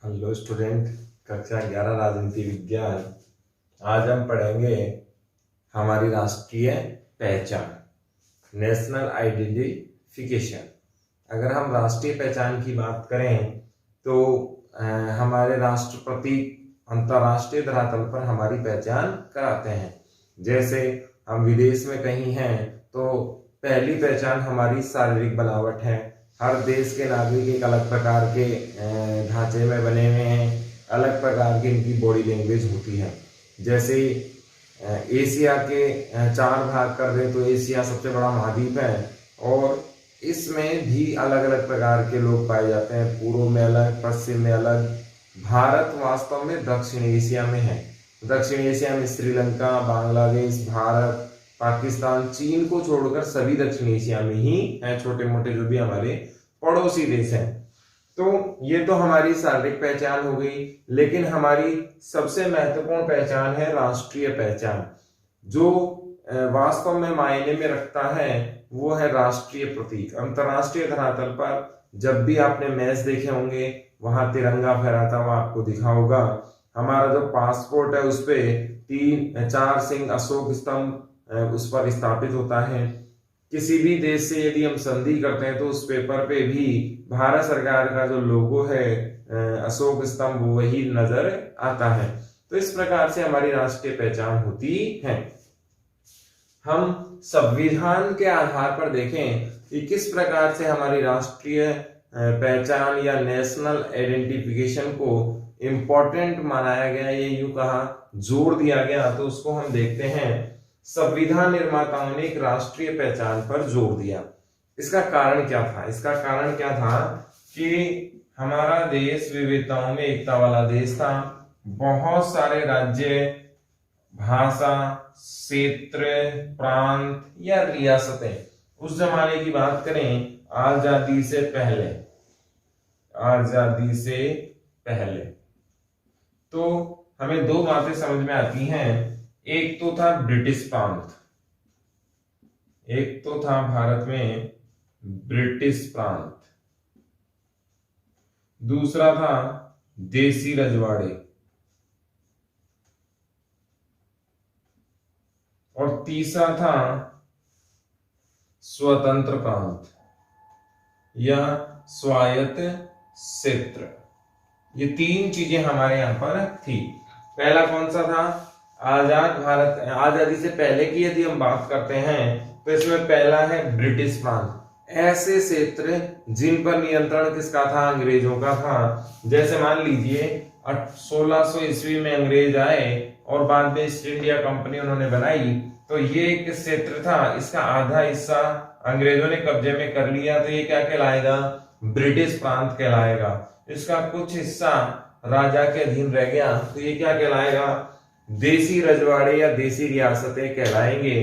Hello student, कक्षा 11 राजनीति विज्ञान। आज हम पढ़ेंगे हमारी राष्ट्रीय पहचान, नेशनल आइडेंटिफिकेशन। अगर हम राष्ट्रीय पहचान की बात करें तो हमारे राष्ट्रपति अंतर्राष्ट्रीय धरातल पर हमारी पहचान कराते हैं। जैसे हम विदेश में कहीं हैं तो पहली पहचान हमारी शारीरिक बनावट है। हर देश के नागरिक एक अलग प्रकार के ढांचे में बने हुए हैं, अलग प्रकार की इनकी बॉडी लैंग्वेज होती है। जैसे एशिया के 4 भाग कर दें तो एशिया सबसे बड़ा महाद्वीप है और इसमें भी अलग अलग प्रकार के लोग पाए जाते हैं। पूर्व में अलग, पश्चिम में अलग। भारत वास्तव में दक्षिण एशिया में है। दक्षिण एशिया में श्रीलंका, बांग्लादेश, भारत, पाकिस्तान, चीन को छोड़कर सभी दक्षिण एशिया में ही हैं, छोटे मोटे जो भी हमारे पड़ोसी देश हैं। तो ये तो हमारी शारीरिक पहचान हो गई, लेकिन हमारी सबसे महत्वपूर्ण पहचान है राष्ट्रीय पहचान। जो वास्तव में मायने में रखता है वो है राष्ट्रीय प्रतीक। अंतरराष्ट्रीय धरातल पर जब भी आपने मैच देखे होंगे वहां तिरंगा फहराता हुआ आपको दिखा होगा। हमारा जो पासपोर्ट है उस पे 3-4 सिंह अशोक स्तंभ उस पर स्थापित होता है। किसी भी देश से यदि हम संधि करते हैं तो उस पेपर पे भी भारत सरकार का जो लोगो है अशोक स्तंभ वही नजर आता है। तो इस प्रकार से हमारी राष्ट्रीय पहचान होती है। हम संविधान के आधार पर देखें कि किस प्रकार से हमारी राष्ट्रीय पहचान या नेशनल आइडेंटिफिकेशन को इम्पोर्टेंट मानाया गया, ये यूं कहा जोर दिया गया, तो उसको हम देखते हैं। संविधान निर्माताओं ने एक राष्ट्रीय पहचान पर जोर दिया। इसका कारण क्या था? इसका कारण क्या था कि हमारा देश विविधताओं में एकता वाला देश था। बहुत सारे राज्य, भाषा, क्षेत्र, प्रांत या रियासतें, उस जमाने की बात करें आजादी से पहले तो हमें 2 बातें समझ में आती हैं। एक तो था ब्रिटिश प्रांत, एक तो था भारत में ब्रिटिश प्रांत, दूसरा था देसी रजवाड़े और तीसरा था स्वतंत्र प्रांत या स्वायत्त क्षेत्र। ये 3 चीजें हमारे यहां पर थी। पहला कौन सा था? आजाद भारत, आजादी से पहले की यदि हम बात करते हैं तो इसमें पहला है ब्रिटिश प्रांत। ऐसे क्षेत्र जिन पर नियंत्रण किसका था? अंग्रेजों का था। जैसे मान लीजिए 1600 ईस्वी में अंग्रेज आए और बाद में ईस्ट इंडिया कंपनी उन्होंने बनाई, तो ये एक क्षेत्र था, इसका आधा हिस्सा अंग्रेजों ने कब्जे में कर लिया, तो ये क्या कहलाएगा? ब्रिटिश प्रांत कहलाएगा। इसका कुछ हिस्सा राजा के अधीन रह गया, तो ये क्या कहलाएगा? देसी रजवाड़े या देसी रियासतें कहलाएंगे।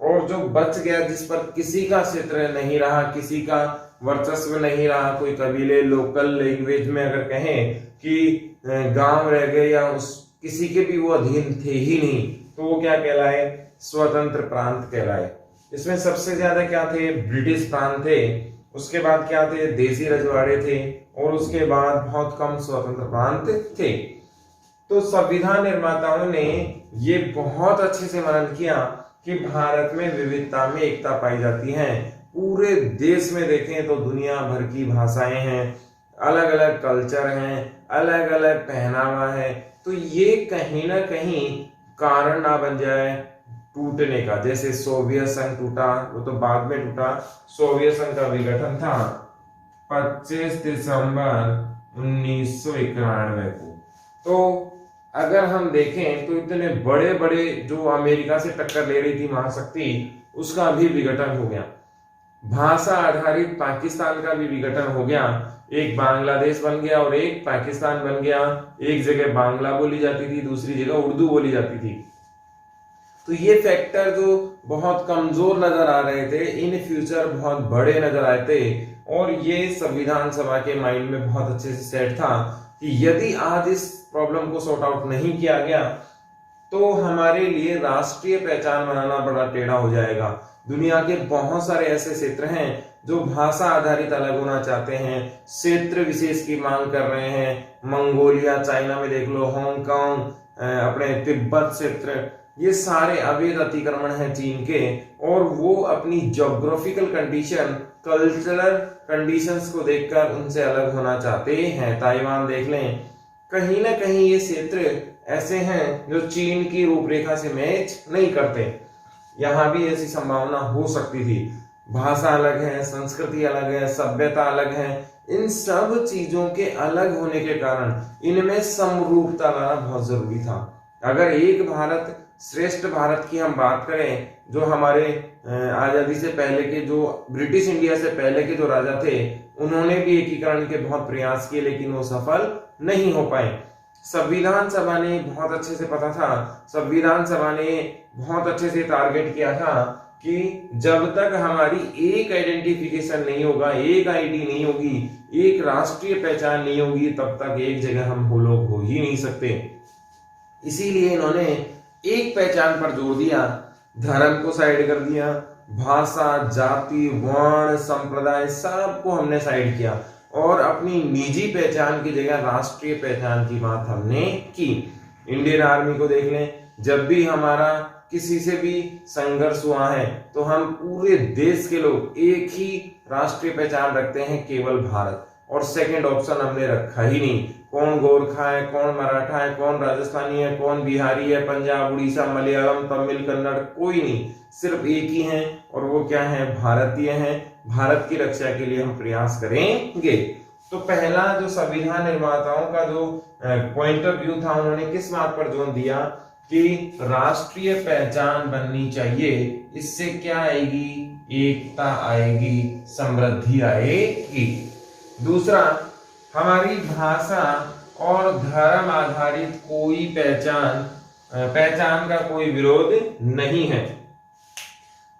और जो बच गया, जिस पर किसी का क्षेत्र नहीं रहा, किसी का वर्चस्व नहीं रहा, कोई कबीले लोकल लैंग्वेज में अगर कहें कि गांव रह गए या उस किसी के भी वो अधीन थे ही नहीं, तो वो क्या कहलाए? स्वतंत्र प्रांत कहलाए। इसमें सबसे ज्यादा क्या थे? ब्रिटिश प्रांत थे। उसके बाद क्या थे? देसी रजवाड़े थे और उसके बाद बहुत कम स्वतंत्र प्रांत थे। तो संविधान निर्माताओं ने ये बहुत अच्छे से मनन किया कि भारत में विविधता में एकता पाई जाती है। पूरे देश में देखें तो दुनिया भर की भाषाएं हैं, अलग अलग कल्चर हैं, अलग अलग पहनावा है। तो ये कहीं ना कहीं कारण ना बन जाए टूटने का। जैसे सोवियत संघ टूटा, वो तो बाद में टूटा। सोवियत संघ का विघटन था 25 दिसंबर 1991 को। तो अगर हम देखें तो इतने बड़े बड़े जो अमेरिका से टक्कर ले रही थी महाशक्ति, उसका भी विघटन हो गया। भाषा आधारित पाकिस्तान का भी विघटन हो गया। एक बांग्लादेश बन गया और एक पाकिस्तान बन गया। एक जगह बांग्ला बोली जाती थी, दूसरी जगह उर्दू बोली जाती थी। तो ये फैक्टर जो बहुत कमजोर नजर आ रहे थे, इन फ्यूचर बहुत बड़े नजर आए थे। और ये संविधान सभा के माइंड में बहुत अच्छे से सेट था कि यदि आज इस प्रॉब्लम को सॉर्ट आउट नहीं किया गया तो हमारे लिए राष्ट्रीय पहचान बनाना बड़ा टेढ़ा हो जाएगा। दुनिया के बहुत सारे ऐसे क्षेत्र हैं जो भाषा आधारित अलग होना चाहते हैं, क्षेत्र विशेष की मांग कर रहे हैं, मंगोलिया, चाइना में देख लो, हांगकांग, अपने तिब्बत क्षेत्र, ये सारे अवैध अतिक्रमण हैं चीन के, और वो अपनी ज्योग्राफिकल कंडीशन, कल्चरल कंडीशंस को देखकर उनसे अलग होना चाहते हैं। ताइवान देख लें, कहीं ना कहीं ये क्षेत्र ऐसे हैं जो चीन की रूपरेखा से मैच नहीं करते। यहाँ भी ऐसी संभावना हो सकती थी। भाषा अलग है, संस्कृति अलग है, सभ्यता अलग है, इन सब चीजों के अलग होने के कारण इनमें समरूपता लाना बहुत जरूरी था। अगर एक भारत श्रेष्ठ भारत की हम बात करें, जो हमारे आजादी से पहले के, जो ब्रिटिश इंडिया से पहले के जो राजा थे, उन्होंने भी एकीकरण के बहुत प्रयास किए, लेकिन वो सफल नहीं हो पाए। संविधान सभा ने बहुत अच्छे से पता था, संविधान सभा ने बहुत अच्छे से टारगेट किया था कि जब तक हमारी एक आइडेंटिफिकेशन नहीं होगा, एक आईडी नहीं होगी, एक राष्ट्रीय पहचान नहीं होगी, तब तक एक जगह हम वो लोग हो ही नहीं सकते। इसीलिए इन्होंने एक पहचान पर जोर दिया, धर्म को साइड कर दिया, भाषा, जाति, वर्ण, संप्रदाय सबको हमने साइड किया, और अपनी निजी पहचान की जगह राष्ट्रीय पहचान की बात हमने की। इंडियन आर्मी को देख लें, जब भी हमारा किसी से भी संघर्ष हुआ है तो हम पूरे देश के लोग एक ही राष्ट्रीय पहचान रखते हैं, केवल भारत, और सेकंड ऑप्शन हमने रखा ही नहीं। कौन गोरखा है, कौन मराठा है, कौन राजस्थानी है, कौन बिहारी है, पंजाब, उड़ीसा, मलयालम, तमिल, कन्नड़, कोई नहीं, सिर्फ एक ही है, और वो क्या है, भारतीय है। भारत की रक्षा के लिए हम प्रयास करेंगे। तो पहला जो संविधान निर्माताओं का जो पॉइंट ऑफ व्यू था, उन्होंने किस बात पर जोर दिया कि राष्ट्रीय पहचान बननी चाहिए, इससे क्या आएगी, एकता आएगी, समृद्धि आएगी। दूसरा, हमारी भाषा और धर्म आधारित कोई पहचान का कोई विरोध नहीं है।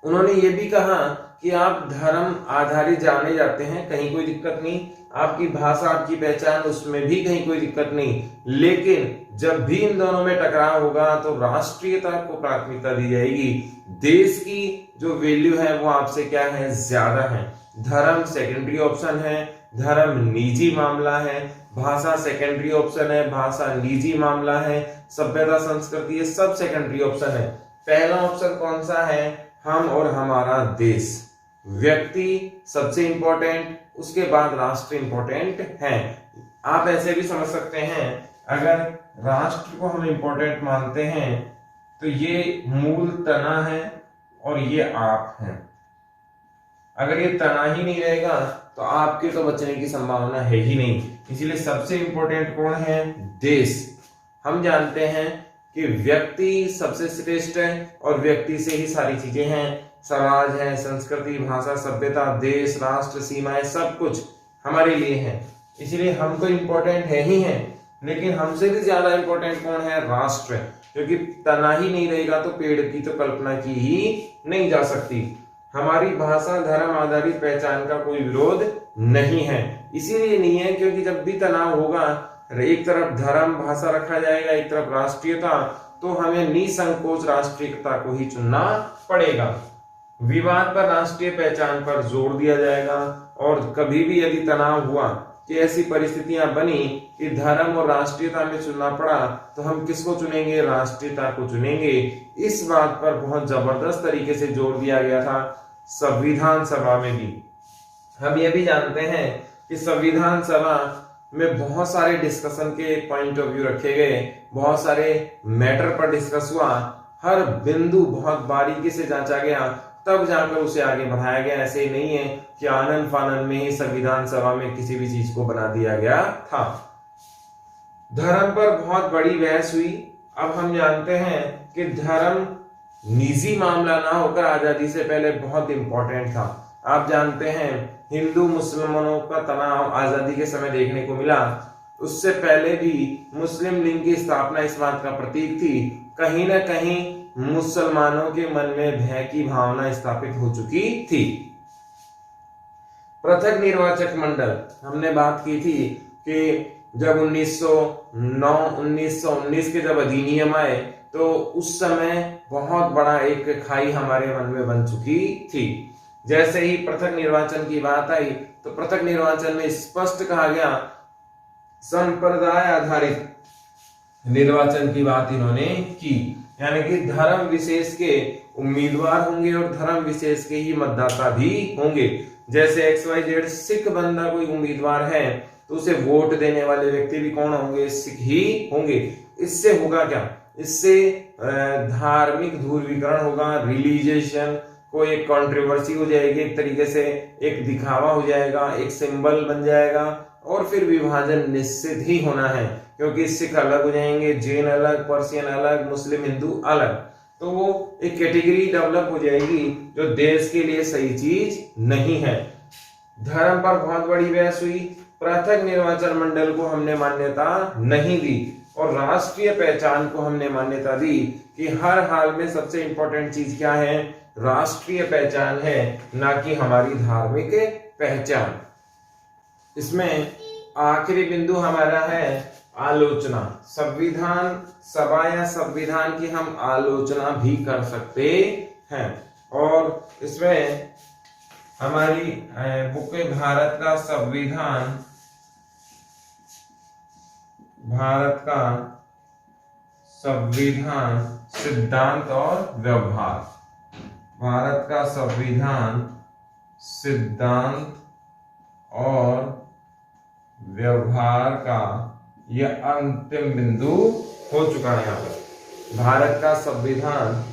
उन्होंने ये भी कहा कि आप धर्म आधारित जाने जाते हैं, कहीं कोई दिक्कत नहीं, आपकी भाषा, आपकी पहचान, उसमें भी कहीं कोई दिक्कत नहीं, लेकिन जब भी इन दोनों में टकराव होगा तो राष्ट्रीयता को प्राथमिकता दी जाएगी। देश की जो वैल्यू है वो आपसे क्या है, ज्यादा है। धर्म सेकेंडरी ऑप्शन है, धर्म निजी मामला है, भाषा सेकेंडरी ऑप्शन है, भाषा निजी मामला है, सभ्यता, संस्कृति, ये सब सेकेंडरी ऑप्शन है। पहला ऑप्शन कौन सा है, हम और हमारा देश, व्यक्ति सबसे इंपॉर्टेंट, उसके बाद राष्ट्र इंपॉर्टेंट है। आप ऐसे भी समझ सकते हैं, अगर राष्ट्र को हम इंपॉर्टेंट मानते हैं तो ये मूल तना है और ये आप हैं। अगर ये तना ही नहीं रहेगा तो आपके तो बचने की संभावना है ही नहीं। इसीलिए सबसे इंपॉर्टेंट कौन है, देश। हम जानते हैं कि व्यक्ति सबसे श्रेष्ठ है और व्यक्ति से ही सारी चीजें हैं, समाज है, संस्कृति, भाषा, सभ्यता, देश, राष्ट्र, सीमाएं, सब कुछ हमारे लिए है। इसलिए हम तो इंपॉर्टेंट है ही हैं, लेकिन हमसे भी ज्यादा इंपॉर्टेंट कौन है, राष्ट्र, क्योंकि तना ही नहीं रहेगा तो पेड़ की तो कल्पना की ही नहीं जा सकती। हमारी भाषा, धर्म आधारित पहचान का कोई विरोध नहीं है। इसीलिए नहीं है क्योंकि जब भी तनाव होगा, एक तरफ धर्म, भाषा रखा जाएगा, एक तरफ राष्ट्रीयता, तो हमें निसंकोच राष्ट्रीयता को ही चुनना पड़ेगा। विवाद पर राष्ट्रीय पहचान पर जोर दिया जाएगा, और कभी भी यदि तनाव हुआ कि ऐसी परिस्थितियां बनी कि धर्म और राष्ट्रीयता में चुनना पड़ा, तो हम किसको चुनेंगे, राष्ट्रीयता को चुनेंगे। इस बात पर बहुत जबरदस्त तरीके से जोर दिया गया था संविधान सभा में भी। हम ये भी जानते हैं कि संविधान सभा में बहुत सारे डिस्कशन के पॉइंट ऑफ व्यू रखे गए, बहुत सारे मैटर पर डिस्कस हुआ, हर बिंदु बहुत बारीकी से जांचा गया, तब जाकर उसे आगे बढ़ाया गया। ऐसे ही नहीं है कि आनन फानन में ही संविधान सभा में किसी भी चीज को बना दिया गया था। धर्म पर बहुत बड़ी बहस हुई। अब हम जानते हैं कि धर्म निजी मामला ना होकर आजादी से पहले बहुत इंपॉर्टेंट था। आप जानते हैं हिंदू मुसलमानों का तनाव आजादी के समय देखने को मिला। उससे पहले भी मुस्लिम लीग की स्थापना इस बात का प्रतीक थी। कहीं ना कहीं मुसलमानों के मन में भय की भावना स्थापित हो चुकी थी। पृथक निर्वाचक मंडल, हमने बात की थी कि जब 1919 के जब अधिनियम आए तो उस समय बहुत बड़ा एक खाई हमारे मन में बन चुकी थी। जैसे ही पृथक निर्वाचन की बात आई तो पृथक निर्वाचन में स्पष्ट कहा गया संप्रदाय आधारित निर्वाचन की बात इन्होंने की, यानी कि धर्म विशेष के उम्मीदवार होंगे और धर्म विशेष के ही मतदाता भी होंगे। जैसे XYZ सिख बंदा कोई उम्मीदवार है तो उसे वोट देने वाले व्यक्ति भी कौन होंगे? सिख ही होंगे। इससे होगा क्या? इससे धार्मिक ध्रुवीकरण होगा, रिलीजिएशन को एक कंट्रोवर्सी हो जाएगी, एक तरीके से एक दिखावा हो जाएगा, एक सिंबल बन जाएगा और फिर विभाजन निश्चित ही होना है, क्योंकि सिख अलग हो जाएंगे, जैन अलग, पर्शियन अलग, मुस्लिम हिंदू अलग, तो वो एक कैटेगरी डेवलप हो जाएगी जो देश के लिए सही चीज नहीं है। धर्म पर बहुत बड़ी बहस हुई, पृथक निर्वाचन मंडल को हमने मान्यता नहीं दी और राष्ट्रीय पहचान को हमने मान्यता दी कि हर हाल में सबसे इंपॉर्टेंट चीज क्या है? राष्ट्रीय पहचान है, ना कि हमारी धार्मिक पहचान। इसमें आखिरी बिंदु हमारा है आलोचना। संविधान सभा या संविधान की हम आलोचना भी कर सकते हैं और इसमें हमारी बुक भारत का संविधान, भारत का संविधान सिद्धांत और व्यवहार, भारत का संविधान सिद्धांत और व्यवहार का यह अंतिम बिंदु हो चुका है। यहाँ पर भारत का संविधान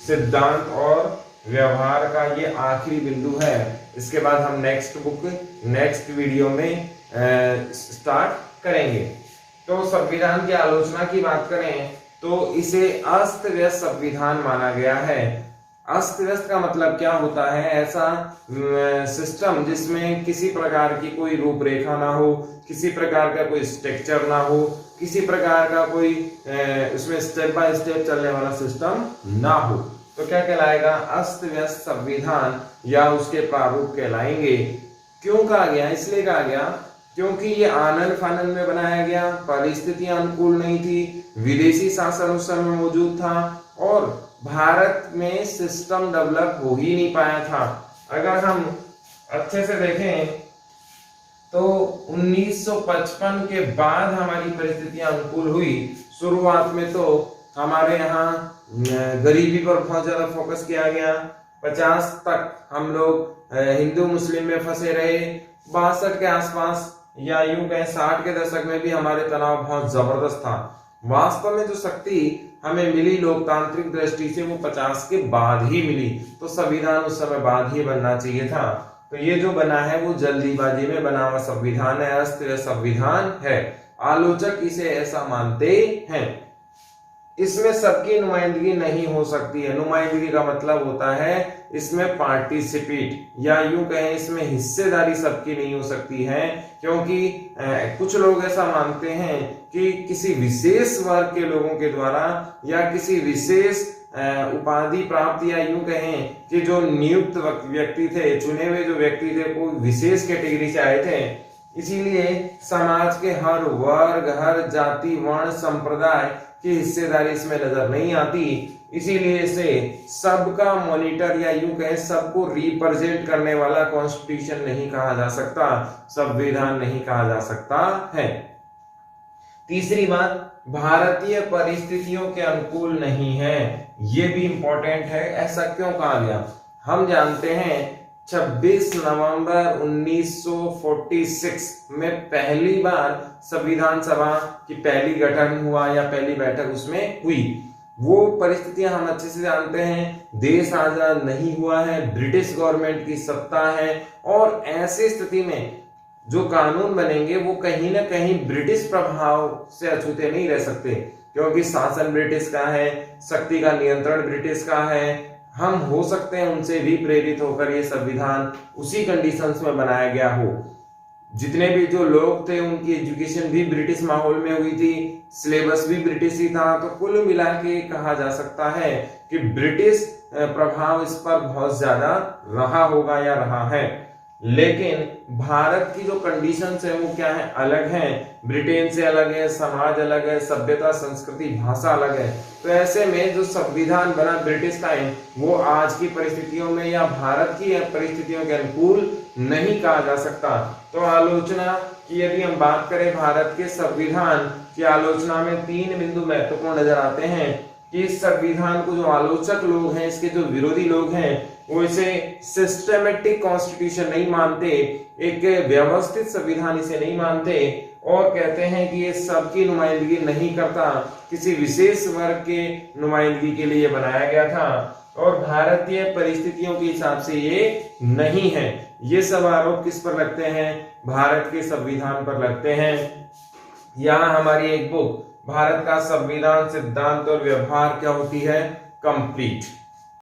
सिद्धांत और व्यवहार का ये आखिरी बिंदु है। इसके बाद हम नेक्स्ट बुक नेक्स्ट वीडियो में स्टार्ट करेंगे। तो संविधान की आलोचना की बात करें तो इसे अस्त व्यस्त संविधान माना गया है। अस्त व्यस्त का मतलब क्या होता है? ऐसा सिस्टम जिसमें किसी प्रकार की कोई रूपरेखा ना हो, किसी प्रकार का कोई स्ट्रक्चर ना हो, किसी प्रकार का कोई उसमें स्टेप बाय स्टेप चलने वाला सिस्टम ना हो, तो क्या कहलाएगा? अस्त व्यस्त संविधान या उसके प्रारूप कहलाएंगे। क्यों कहा गया? इसलिए कहा गया क्योंकि ये आनन फानन में बनाया गया, परिस्थितियां अनुकूल नहीं थी, विदेशी शासन उस समय मौजूद था और भारत में सिस्टम डेवलप हो ही नहीं पाया था। अगर हम अच्छे से देखें तो 1955 के बाद हमारी परिस्थितियां अनुकूल हुई। शुरुआत में तो हमारे यहाँ गरीबी पर बहुत ज्यादा फोकस किया गया। 50 तक हम लोग हिंदू मुस्लिम में फंसे रहे। 62 के आसपास या यूं कहें 60 के दशक में भी हमारे तनाव बहुत जबरदस्त था। वास्तव में जो शक्ति हमें मिली लोकतांत्रिक दृष्टि से वो 50 के बाद ही मिली, तो संविधान उस समय बाद ही बनना चाहिए था। तो ये जो बना है वो जल्दीबाजी में बना हुआ संविधान है, अस्त व्यस्त संविधान है। आलोचक इसे ऐसा मानते हैं। इसमें सबकी नुमाइंदगी नहीं हो सकती है। नुमाइंदगी का मतलब होता है इसमें पार्टिसिपेट या यूं कहें इसमें हिस्सेदारी सबकी नहीं हो सकती है, क्योंकि कुछ लोग ऐसा मानते हैं कि किसी विशेष वर्ग के लोगों के द्वारा या किसी विशेष उपाधि प्राप्त या यूं कहें कि जो नियुक्त व्यक्ति थे, चुने हुए जो व्यक्ति थे, वो विशेष कैटेगरी से आए थे, इसीलिए समाज के हर वर्ग, हर जाति, वर्ण, संप्रदाय की हिस्सेदारी इसमें नजर नहीं आती। इसीलिए इसे सबका मॉनिटर या यूं कहें सबको रिप्रेजेंट करने वाला कॉन्स्टिट्यूशन नहीं कहा जा सकता, संविधान नहीं कहा जा सकता है। तीसरी बात, भारतीय परिस्थितियों के अनुकूल नहीं है। ये भी इंपॉर्टेंट है। ऐसा क्यों कहा गया? हम जानते हैं 26 नवंबर 1946 में पहली बार संविधान सभा की पहली गठन हुआ या पहली बैठक उसमें हुई। वो परिस्थितियां हम अच्छे से जानते हैं। देश आजाद नहीं हुआ है, ब्रिटिश गवर्नमेंट की सत्ता है और ऐसी स्थिति में जो कानून बनेंगे वो कहीं ना कहीं ब्रिटिश प्रभाव से अछूते नहीं रह सकते, क्योंकि शासन ब्रिटिश का है, शक्ति का नियंत्रण ब्रिटिश का है। हम हो सकते हैं उनसे भी प्रेरित होकर ये संविधान उसी कंडीशंस में बनाया गया हो। जितने भी जो लोग थे उनकी एजुकेशन भी ब्रिटिश माहौल में हुई थी, सिलेबस भी ब्रिटिश ही था। तो कुल मिला के कहा जा सकता है कि ब्रिटिश प्रभाव इस पर बहुत ज्यादा रहा होगा या रहा है। लेकिन भारत की जो कंडीशंस है वो क्या है, अलग है, ब्रिटेन से अलग है, समाज अलग है, सभ्यता संस्कृति भाषा अलग है। तो ऐसे में जो संविधान बना ब्रिटिश टाइम वो आज की परिस्थितियों में या भारत की परिस्थितियों के अनुकूल नहीं कहा जा सकता। तो आलोचना की यदि हम बात करें भारत के संविधान की आलोचना में 3 बिंदु महत्वपूर्ण नजर आते हैं कि इस संविधान को जो आलोचक लोग हैं, इसके जो विरोधी लोग हैं, वो इसे सिस्टमेटिक कॉन्स्टिट्यूशन नहीं मानते, एक व्यवस्थित संविधान इसे नहीं मानते और कहते हैं कि ये सबकी नुमाइंदगी नहीं करता, किसी विशेष वर्ग के नुमाइंदगी के लिए बनाया गया था और भारतीय परिस्थितियों के हिसाब से ये नहीं है। ये सब आरोप किस पर लगते हैं, भारत के संविधान पर लगते हैं। यहाँ हमारी एक बुक भारत का संविधान सिद्धांत और व्यवहार क्या होती है, कंप्लीट।